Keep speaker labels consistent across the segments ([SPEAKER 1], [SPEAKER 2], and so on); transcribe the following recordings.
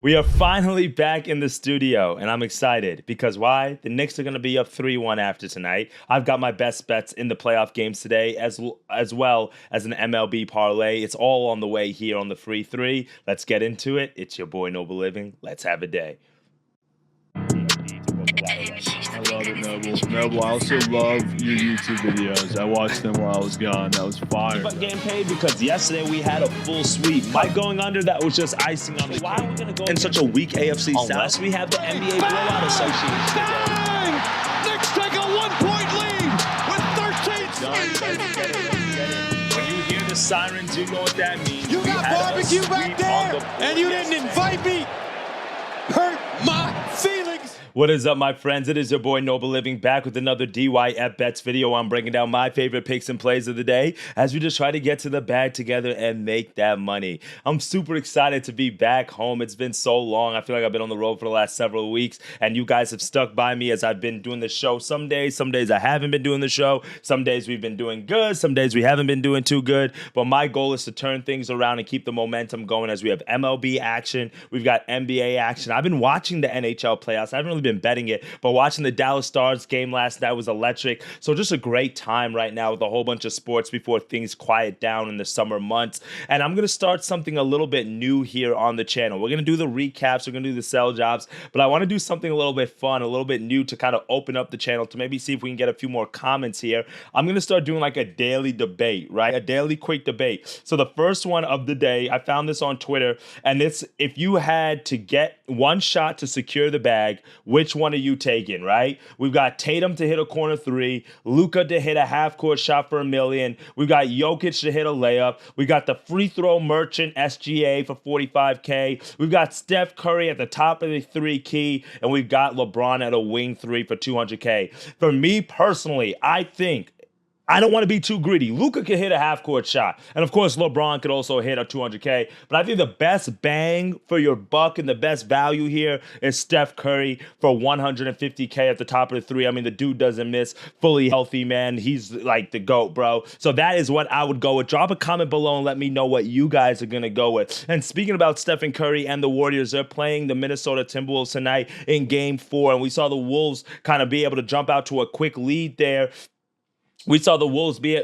[SPEAKER 1] We are finally back in the studio, and I'm excited because why? The Knicks are going to be up 3-1 after tonight. I've got my best bets in the playoff games today, as well as an MLB parlay. It's all on the way here on the Free 3. Let's get into it. It's your boy Noble Living. Let's have a day.
[SPEAKER 2] I love it, Noble. Noble, I also love your YouTube videos. I watched them while I was gone. That was fire.
[SPEAKER 1] But getting paid because yesterday we had a full sweep. Mike going under, that was just icing on the cake. Why are we going to go in such a weak AFC South? Unless we have the NBA Blowout Association.
[SPEAKER 3] Bang! Knicks take a 1-point lead with 13 seconds.
[SPEAKER 1] When you hear the sirens, you know what that means.
[SPEAKER 3] You got barbecue back there, and you didn't invite me. Hurt my feelings.
[SPEAKER 1] What is up, my friends? It is your boy Noble Living back with another DYF Bets video. I'm breaking down my favorite picks and plays of the day as we just try to get to the bag together and make that money. I'm super excited to be back home. It's been so long. I feel like I've been on the road for the last several weeks, and you guys have stuck by me as I've been doing the show. Some days I haven't been doing the show. Some days we've been doing good. Some days we haven't been doing too good. But my goal is to turn things around and keep the momentum going as we have MLB action. We've got NBA action. I've been watching the NHL playoffs. I haven't really been betting it, but watching the Dallas Stars game last night was electric. So just a great time right now with a whole bunch of sports before things quiet down in the summer months. And I'm going to start something a little bit new here on the channel. We're going to do the recaps. We're going to do the sell jobs, but I want to do something a little bit fun, a little bit new to kind of open up the channel to maybe see if we can get a few more comments here. I'm going to start doing like a daily debate, right? A daily quick debate. So the first one of the day, I found this on Twitter, and it's if you had to get one shot to secure the bag, which one are you taking, right? We've got Tatum to hit a corner three, Luka to hit a half-court shot for $1 million. We've got Jokic to hit a layup. We got the free throw merchant SGA for $45K. We've got Steph Curry at the top of the three key, and we've got LeBron at a wing three for $200K. For me personally, I don't want to be too greedy. Luka could hit a half-court shot. And, of course, LeBron could also hit a $200K. But I think the best bang for your buck and the best value here is Steph Curry for $150K at the top of the three. I mean, the dude doesn't miss. Fully healthy, man. He's like the GOAT, bro. So that is what I would go with. Drop a comment below and let me know what you guys are going to go with. And speaking about Stephen Curry and the Warriors, they're playing the Minnesota Timberwolves tonight in Game 4. And we saw the Wolves kind of be able to jump out to a quick lead there. We saw the Wolves be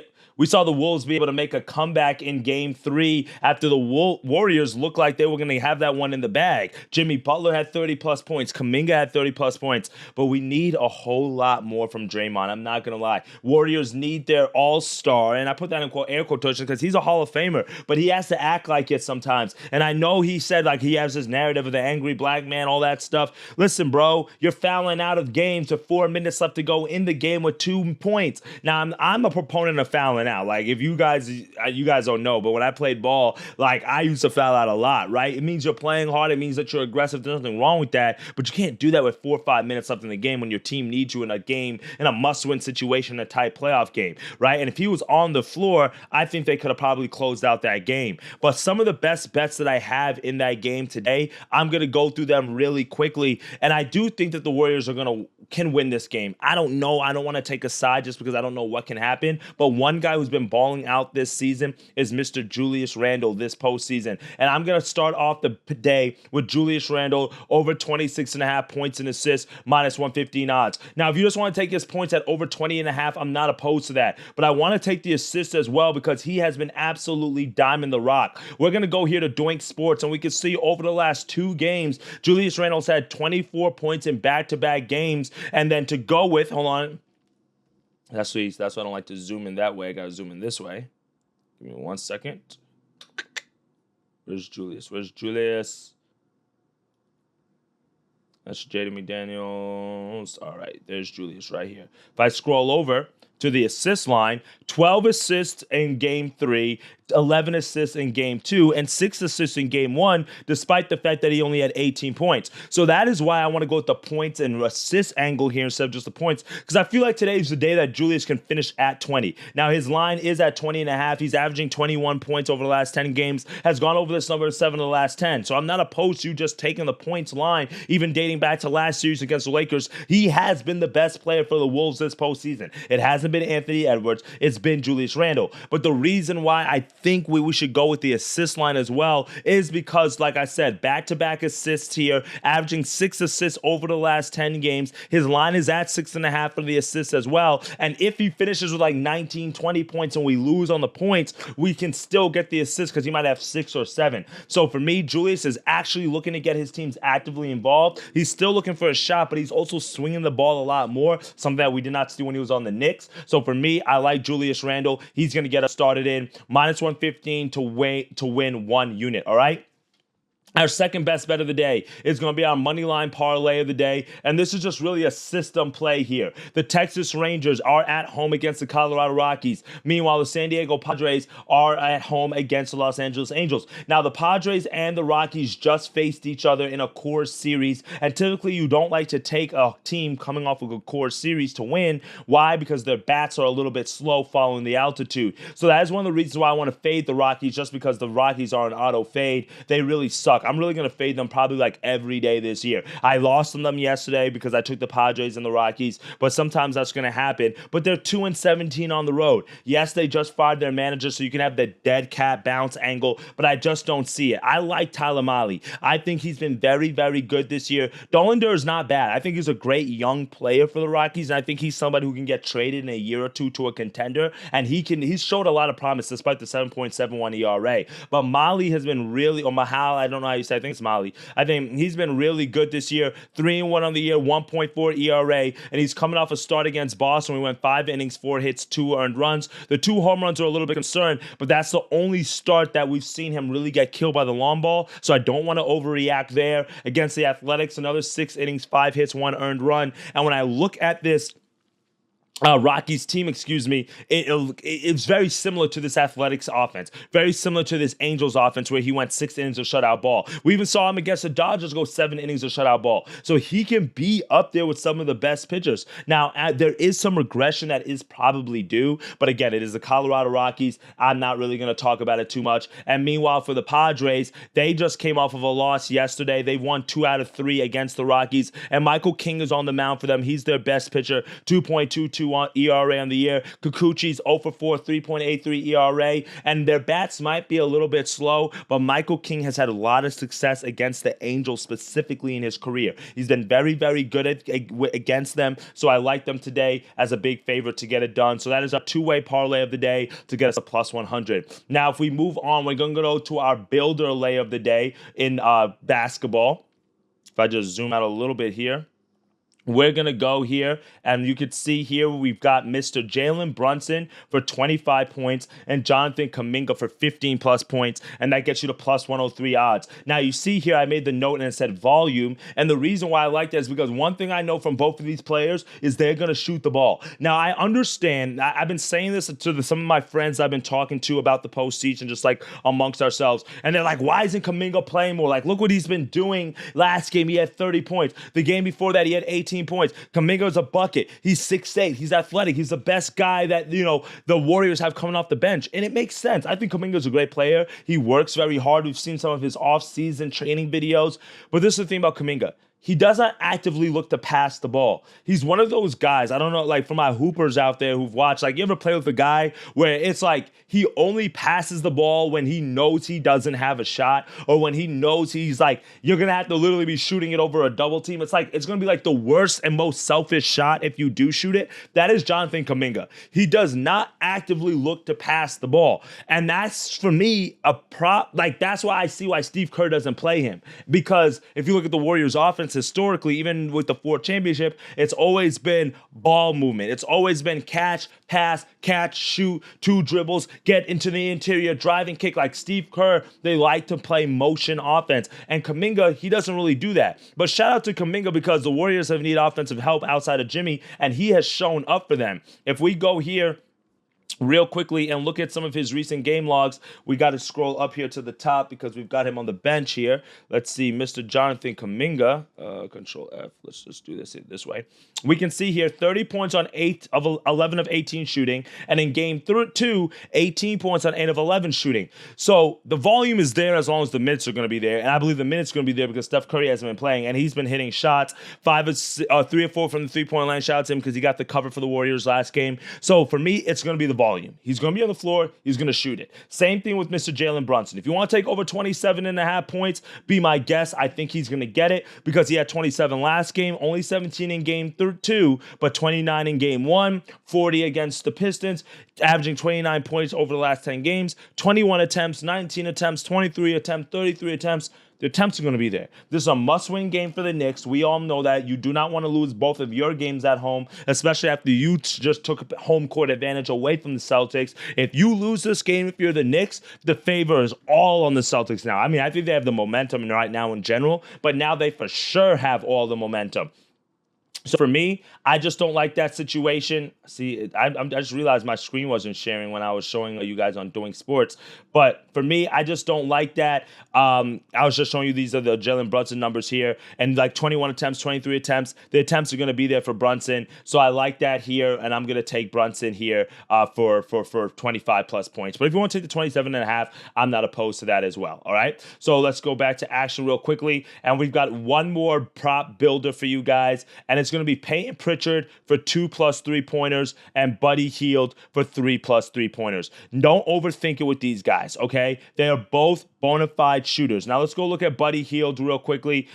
[SPEAKER 1] able to make a comeback in Game 3 after the Warriors looked like they were going to have that one in the bag. Jimmy Butler had 30-plus points. Kuminga had 30-plus points. But we need a whole lot more from Draymond. I'm not going to lie. Warriors need their all-star, and I put that in air quotations because he's a Hall of Famer, but he has to act like it sometimes. And I know he said like he has his narrative of the angry black man, all that stuff. Listen, bro, you're fouling out of games with 4 minutes left to go in the game with 2 points. Now, I'm a proponent of fouling out. Like, if you guys don't know, but when I played ball, like, I used to foul out a lot, right? It means you're playing hard. It means that you're aggressive. There's nothing wrong with that, but you can't do that with 4 or 5 minutes left in the game when your team needs you in a game, in a must-win situation, a tight playoff game, right? And if he was on the floor, I think they could have probably closed out that game. But some of the best bets that I have in that game today, I'm going to go through them really quickly, and I do think that the Warriors can win this game. I don't know. I don't want to take a side just because I don't know what can happen, but one guy who's been balling out this season is Mr. Julius Randle this postseason. And I'm going to start off the day with Julius Randle over 26.5 points and assists, minus 115 odds. Now, if you just want to take his points at over 20.5, I'm not opposed to that. But I want to take the assists as well because he has been absolutely diming the rock. We're going to go here to Doink Sports, and we can see over the last 2 games, Julius Randle's had 24 points in back-to-back games. And then to go with, hold on. That's why I don't like to zoom in that way. I got to zoom in this way. Give me 1 second. Where's Julius? That's Jaden McDaniels. All right, there's Julius right here. If I scroll over to the assist line, 12 assists in Game 3, 11 assists in Game 2, and 6 assists in Game 1, despite the fact that he only had 18 points. So that is why I want to go with the points and assist angle here instead of just the points, because I feel like today is the day that Julius can finish at 20. Now, his line is at 20.5. He's averaging 21 points over the last 10 games, has gone over this number 7 of the last 10. So I'm not opposed to just taking the points line, even dating back to last series against the Lakers. He has been the best player for the Wolves this postseason. It hasn't hasn't been Anthony Edwards. It's been Julius Randle. But the reason why I think we should go with the assist line as well is because, like I said, back-to-back assists here, averaging 6 assists over the last 10 games. His line is at 6.5 for the assists as well. And if he finishes with like 19, 20 points and we lose on the points, we can still get the assists because he might have 6 or 7. So for me, Julius is actually looking to get his teams actively involved. He's still looking for a shot, but he's also swinging the ball a lot more, something that we did not see when he was on the Knicks. So for me, I like Julius Randle. He's going to get us started in -115 to win 1 unit, all right? Our second best bet of the day is going to be our money line parlay of the day, and this is just really a system play here. The Texas Rangers are at home against the Colorado Rockies. Meanwhile, the San Diego Padres are at home against the Los Angeles Angels. Now, the Padres and the Rockies just faced each other in a Coors series, and typically you don't like to take a team coming off of a Coors series to win. Why? Because their bats are a little bit slow following the altitude. So that is one of the reasons why I want to fade the Rockies, just because the Rockies are an auto fade. They really suck. I'm really going to fade them probably like every day this year. I lost on them yesterday because I took the Padres and the Rockies, but sometimes that's going to happen. But they're 2-17 on the road. Yes, they just fired their manager, so you can have the dead cat bounce angle, but I just don't see it. I like Tyler Mahle. I think he's been very, very good this year. Dollander is not bad. I think he's a great young player for the Rockies, and I think he's somebody who can get traded in a year or two to a contender, and he's showed a lot of promise despite the 7.71 ERA. But Mahle has been really, or Mahal, I don't know how you say it. I think it's Mahle. I think he's been really good this year. 3-1 on the year, 1.4 ERA, and he's coming off a start against Boston. We went 5 innings, 4 hits, 2 earned runs. The 2 home runs are a little bit concerned, but that's the only start that we've seen him really get killed by the long ball, so I don't want to overreact there. Against the Athletics, another 6 innings, 5 hits, 1 earned run. And when I look at this Rockies team, it's very similar to this Athletics offense, very similar to this Angels offense where he went 6 innings of shutout ball. We even saw him against the Dodgers go 7 innings of shutout ball. So he can be up there with some of the best pitchers. Now, there is some regression that is probably due, but again, it is the Colorado Rockies. I'm not really going to talk about it too much. And meanwhile, for the Padres, they just came off of a loss yesterday. They won 2 out of 3 against the Rockies, and Michael King is on the mound for them. He's their best pitcher, 2.22 ERA on the year. Kikuchi's 0 for 4, 3.83 ERA, and their bats might be a little bit slow, but Michael King has had a lot of success against the Angels specifically in his career. He's been very, very good against them, so I like them today as a big favorite to get it done. So that is our 2-way parlay of the day to get us a +100. Now, if we move on, we're going to go to our builder lay of the day in basketball. If I just zoom out a little bit here. We're going to go here, and you can see here we've got Mr. Jalen Brunson for 25 points and Jonathan Kuminga for 15-plus points, and that gets you to +103 odds. Now, you see here I made the note and it said volume, and the reason why I like that is because one thing I know from both of these players is they're going to shoot the ball. Now, I understand. I've been saying this to some of my friends I've been talking to about the postseason, just like amongst ourselves, and they're like, why isn't Kuminga playing more? Like, look what he's been doing. Last game, he had 30 points. The game before that, he had 18 points. Kuminga's a bucket. He's 6'8". He's athletic. He's the best guy that, the Warriors have coming off the bench. And it makes sense. I think Kuminga's a great player. He works very hard. We've seen some of his off-season training videos. But this is the thing about Kuminga. He doesn't actively look to pass the ball. He's one of those guys, I don't know, like for my hoopers out there who've watched, like you ever play with a guy where it's like he only passes the ball when he knows he doesn't have a shot, or when he knows he's like, you're going to have to literally be shooting it over a double team. It's like, it's going to be like the worst and most selfish shot if you do shoot it. That is Jonathan Kuminga. He does not actively look to pass the ball. And that's, for me, a prop. Like, that's why I see why Steve Kerr doesn't play him. Because if you look at the Warriors offense, historically, even with the 4th championship, it's always been ball movement. It's always been catch, pass, catch, shoot, 2 dribbles, get into the interior, drive and kick. Like Steve Kerr, they like to play motion offense. And Kuminga, he doesn't really do that. But shout out to Kuminga because the Warriors have needed offensive help outside of Jimmy, and he has shown up for them. If we go here real quickly and look at some of his recent game logs. We got to scroll up here to the top because we've got him on the bench here. Let's see, Mr. Jonathan Kuminga. Control F. Let's just do this way. We can see here 30 points on 8 of 11 of 18 shooting, and in game 2, 18 points on 8 of 11 shooting. So the volume is there as long as the minutes are going to be there, and I believe the minutes are going to be there because Steph Curry hasn't been playing, and he's been hitting shots. 3 or 4 from the 3-point line. Shout out to him because he got the cover for the Warriors last game. So for me, it's going to be the volume. He's going to be on the floor. He's going to shoot it. Same thing with Mr. Jalen Brunson. If you want to take over 27.5 points, be my guest. I think he's going to get it because he had 27 last game, only 17 in game 2, but 29 in game 1, 40 against the Pistons, averaging 29 points over the last 10 games, 21 attempts, 19 attempts, 23 attempts, 33 attempts. The attempts are going to be there. This is a must-win game for the Knicks. We all know that. You do not want to lose both of your games at home, especially after you just took home court advantage away from the Celtics. If you lose this game, if you're the Knicks, the favor is all on the Celtics now. I mean, I think they have the momentum right now in general, but now they for sure have all the momentum. So for me, I just don't like that situation. See, I just realized my screen wasn't sharing when I was showing you guys on Doing Sports. But for me, I just don't like that. I was just showing you these are the Jalen Brunson numbers here. And like 21 attempts, 23 attempts. The attempts are going to be there for Brunson. So I like that here. And I'm going to take Brunson here for 25 plus points. But if you want to take the 27.5, I'm not opposed to that as well. All right. So let's go back to action real quickly. And we've got one more prop builder for you guys. And it's going to be Peyton Pritchard for 2+ 3-pointers and Buddy Hield for 3+ 3-pointers. Don't overthink it with these guys, okay? They are both bona fide shooters. Now let's go look at Buddy Hield real quickly.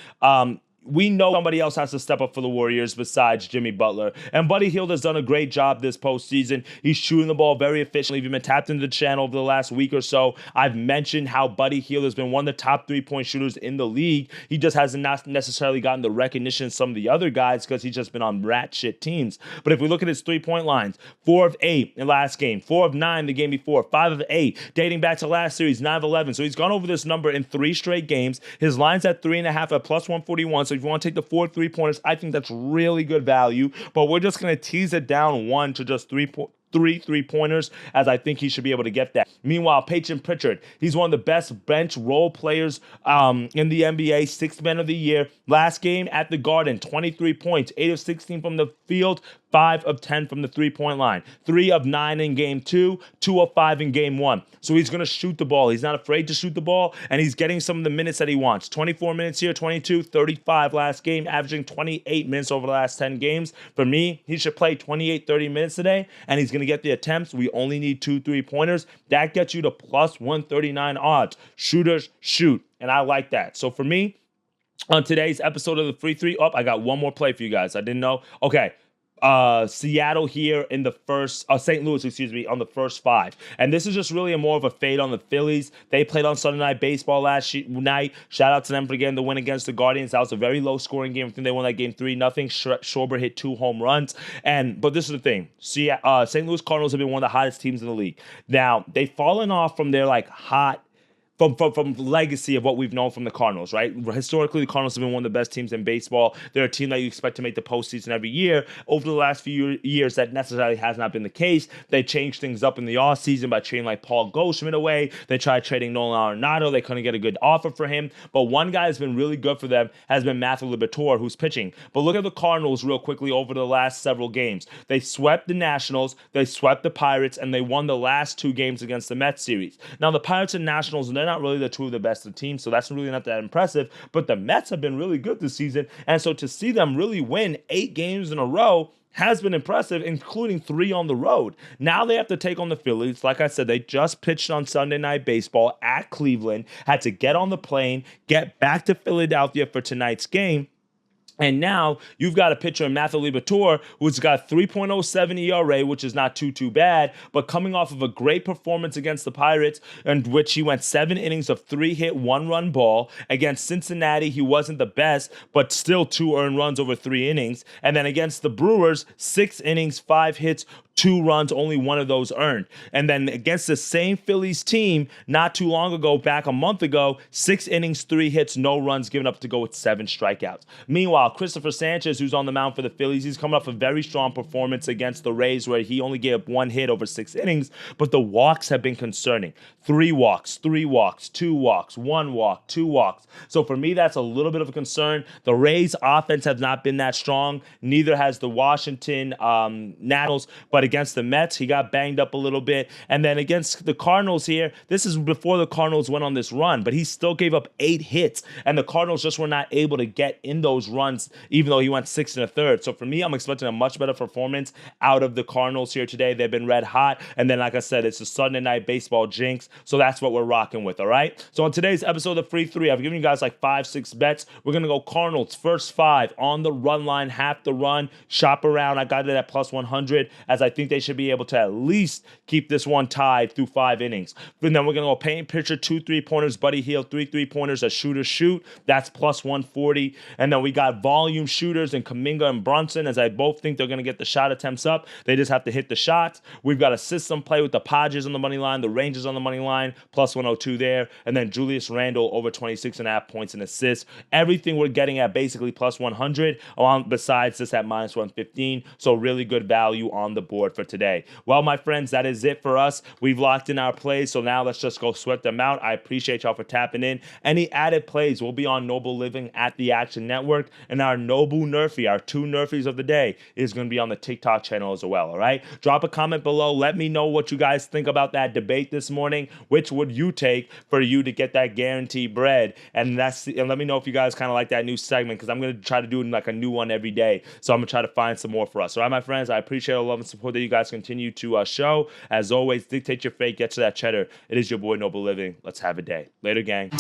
[SPEAKER 1] We know somebody else has to step up for the Warriors besides Jimmy Butler. And Buddy Hield has done a great job this postseason. He's shooting the ball very efficiently. If you've been tapped into the channel over the last week or so, I've mentioned how Buddy Hield has been one of the top 3-point shooters in the league. He just hasn't not necessarily gotten the recognition some of the other guys because he's just been on rat shit teams. But if we look at his 3-point lines, 4 of 8 in last game, 4 of 9 the game before, 5 of 8, dating back to last series, 9 of 11. So he's gone over this number in 3 straight games. His line's at 3.5 at plus 141. So if you want to take the 4 3-pointers, I think that's really good value. But we're just going to tease it down 1 to just 3 3-pointers, as I think he should be able to get that. Meanwhile, Peyton Pritchard, he's one of the best bench role players in the NBA, 6th man of the year. Last game at the Garden, 23 points, 8 of 16 from the field, 5 of 10 from the 3-point line, 3 of 9 in game 2, 2 of 5 in game 1. So he's going to shoot the ball. He's not afraid to shoot the ball, and he's getting some of the minutes that he wants. 24 minutes here, 22, 35 last game, averaging 28 minutes over the last 10 games. For me, he should play 28, 30 minutes today, and he's going to get the attempts. We only need 2 3-pointers. That gets you to plus 139 odds. Shooters shoot, and I like that. So for me, on today's episode of the Free 3, I got one more play for you guys. I didn't know. Okay. Seattle here in the first, St. Louis, on the first 5. And this is just really more of a fade on the Phillies. They played on Sunday Night Baseball last night. Shout out to them for getting the win against the Guardians. That was a very low scoring game. I think they won that game 3-0. Schwarber hit 2 home runs. But this is the thing. St. Louis Cardinals have been one of the hottest teams in the league. Now, they've fallen off from their hot from legacy of what we've known from the Cardinals, right? Historically, the Cardinals have been one of the best teams in baseball. They're a team that you expect to make the postseason every year. Over the last few years, that necessarily has not been the case. They changed things up in the offseason by trading Paul Goldschmidt away. They tried trading Nolan Arenado. They couldn't get a good offer for him. But one guy who's been really good for them has been Matthew Liberatore, who's pitching. But look at the Cardinals real quickly over the last several games. They swept the Nationals, they swept the Pirates, and they won the last 2 games against the Mets series. Now, the Pirates and Nationals, they're not really the 2 of the best of the teams, so that's really not that impressive. But the Mets have been really good this season, and so to see them really win 8 games in a row has been impressive, including 3 on the road. Now they have to take on the Phillies. Like I said, they just pitched on Sunday Night Baseball at Cleveland, had to get on the plane, get back to Philadelphia for tonight's game. And now you've got a pitcher in Matthew Liberatore who's got 3.07 ERA, which is not too bad, but coming off of a great performance against the Pirates, in which he went 7 innings of 3-hit, 1-run ball. Against Cincinnati, he wasn't the best, but still 2 earned runs over 3 innings. And then against the Brewers, 6 innings, 5 hits, 2 runs, only one of those earned. And then against the same Phillies team, not too long ago, back a month ago, 6 innings, 3 hits, no runs given up to go with 7 strikeouts. Meanwhile, Christopher Sanchez, who's on the mound for the Phillies, he's coming off a very strong performance against the Rays where he only gave up 1 hit over 6 innings, but the walks have been concerning. 3 walks, 3 walks, 2 walks, 1 walk, 2 walks. So for me, that's a little bit of a concern. The Rays offense has not been that strong. Neither has the Washington Nationals, but against the Mets, he got banged up a little bit. And then against the Cardinals here, this is before the Cardinals went on this run, but he still gave up 8 hits. And the Cardinals just were not able to get in those runs, even though he went 6 1/3. So for me, I'm expecting a much better performance out of the Cardinals here today. They've been red hot. And then, like I said, it's a Sunday night baseball jinx. So that's what we're rocking with, all right? So on today's episode of Free 3, I've given you guys like 5-6 bets. We're going to go Cardinals first 5 on the run line, half the run, shop around. I got it at plus 100 as I think they should be able to at least keep this one tied through 5 innings. And then we're going to go paint pitcher, 2 3-pointers, Buddy Hield, 3 3-pointers, a shooter shoot. That's plus 140. And then we got volume shooters in Kuminga and Brunson, as I both think they're going to get the shot attempts up. They just have to hit the shots. We've got a system play with the Padres on the money line, the Rangers on the money line, plus 102 there. And then Julius Randle over 26.5 points and assists. Everything we're getting at basically plus 100, besides this at minus 115. So really good value on the board for today. Well, my friends, that is it for us. We've locked in our plays, so now let's just go sweat them out. I appreciate y'all for tapping in. Any added plays will be on Noble Living at the Action Network, and our Noble Nerfy, our 2 Nerfies of the day, is going to be on the TikTok channel as well, all right? Drop a comment below. Let me know what you guys think about that debate this morning. Which would you take for you to get that guaranteed bread? And let me know if you guys kind of like that new segment, because I'm going to try to do like a new one every day. So I'm going to try to find some more for us. All right, my friends, I appreciate all the love and support that you guys continue to show. As always, dictate your fate, get to that cheddar. It is your boy Noble Living. Let's have a day. Later, gang.